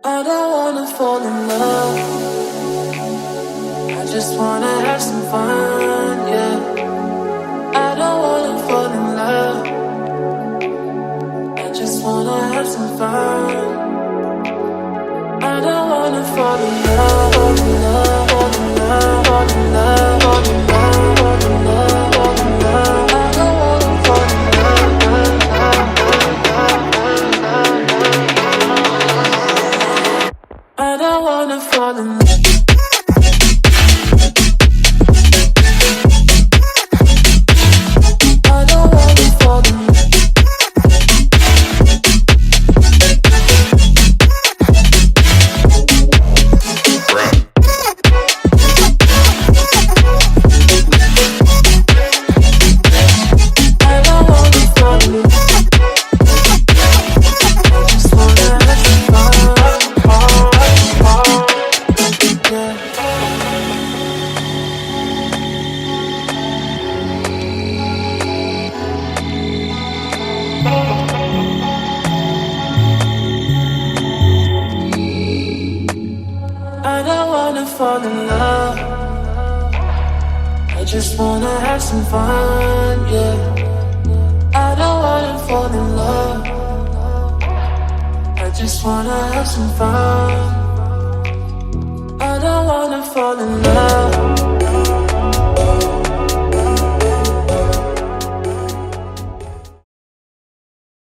I don't wanna fall in love. I just wanna have some fun, yeah. I don't wanna fall in love. I just wanna have some fun. I don't wanna fall in love, fall in love, fall in love, fall in love, fall in love, fall in love, fall in love. I don't wanna fall in love. I don't wanna fall in love. Fall in love. I just wanna have some fun, yeah. I don't wanna fall in love. I just wanna have some fun. I don't wanna fall in love.